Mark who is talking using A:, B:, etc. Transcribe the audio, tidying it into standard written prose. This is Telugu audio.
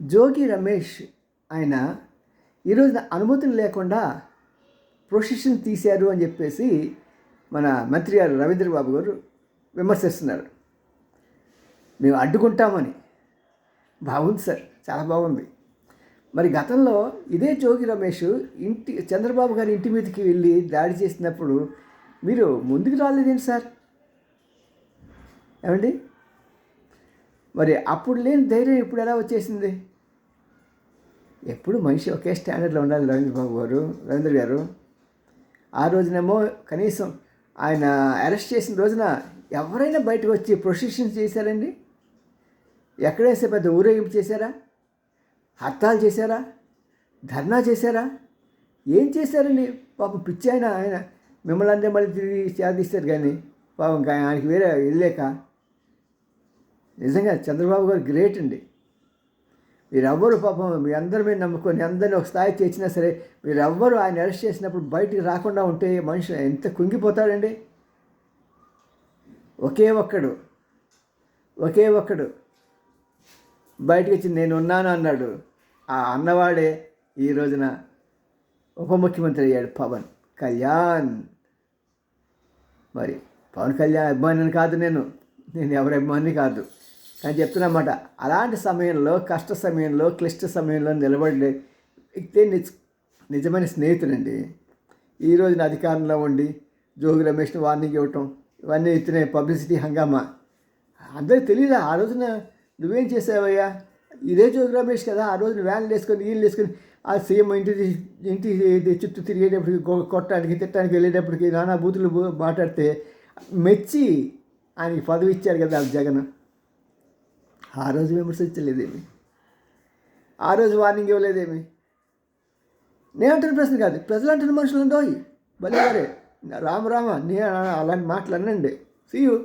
A: జోగి రమేష్ ఆయన ఈరోజున అనుమతులు లేకుండా ప్రొసెషన్ తీశారు అని చెప్పేసి మన మంత్రి గారు రవీంద్రబాబు గారు విమర్శిస్తున్నారు. మేము అడ్డుకుంటామని. బాగుంది సార్, చాలా బాగుంది. మరి గతంలో ఇదే జోగి రమేష్ చంద్రబాబు గారి ఇంటి మీదకి వెళ్ళి దాడి చేసినప్పుడు మీరు ముందుకు రాలేదేంటి సార్? ఏమండి, మరి అప్పుడు లేని ధైర్యం ఇప్పుడు ఎలా వచ్చేసింది? ఎప్పుడు మనిషి ఒకే స్టాండర్డ్లో ఉండాలి రవీంద్ర గారు. ఆ రోజునేమో కనీసం ఆయన అరెస్ట్ చేసిన రోజున ఎవరైనా బయటకు వచ్చి ప్రొసెషన్ చేశారండి? ఎక్కడైతే పెద్ద ఊరేగింపు చేశారా? హర్తాలు చేశారా? ధర్నా చేశారా? ఏం చేశారండి? పాపం పిచ్చి ఆయన మిమ్మల్ని అందరూ మళ్ళీ తిరిగి చేదిస్తారు. కానీ పాపం ఆయనకి వేరే వెళ్ళలేక. నిజంగా చంద్రబాబు గారు గ్రేట్ అండి. మీరెవ్వరు పాపం మీ అందరి మీద నమ్ముకొని అందరినీ ఒక స్థాయి చేసినా సరే మీరెవ్వరు ఆయన అరెస్ట్ చేసినప్పుడు బయటికి రాకుండా ఉంటే మనిషి ఎంత కుంగిపోతాడండి. ఒకే ఒక్కడు బయటకు వచ్చి నేను ఉన్నాను అన్నాడు. ఆ అన్నవాడే ఈ రోజున ఉప ముఖ్యమంత్రి అయ్యాడు పవన్ కళ్యాణ్. మరి పవన్ కళ్యాణ్ అభిమానిని కాదు నేను ఎవరి అభిమాని కాదు, కానీ చెప్తున్నమాట. అలాంటి సమయంలో, కష్ట సమయంలో, క్లిష్ట సమయంలో నిలబడే వ్యక్తే నిజమైన స్నేహితుడండి. ఈ రోజున అధికారంలో ఉండి జోగి రమేష్ని వార్నింగ్ ఇవ్వటం, ఇవన్నీ ఇతనే పబ్లిసిటీ హంగామా. అందరికి తెలియదా ఆ రోజున నువ్వేం చేసావయ్యా? ఇదే జోగి రమేష్ కదా ఆ రోజున వ్యాన్లు వేసుకొని వీళ్ళు వేసుకొని ఆ సీఎం ఇంటి చుట్టూ తిరిగేటప్పటికి కొట్టడానికి తిట్టడానికి వెళ్ళేటప్పటికి నానా బూతులు మాట్లాడితే మెచ్చి ఆయనకి పదవి ఇచ్చారు కదా జగన్. ఆ రోజు విమర్శించలేదేమి, ఆ రోజు వార్నింగ్ ఇవ్వలేదేమి? నేను అంటున్న ప్రశ్న కాదు, ప్రజలు అంటున్న మనుషులు ఉండవు. భలే రామ నే అలాంటి మాటలు అనండి. See you.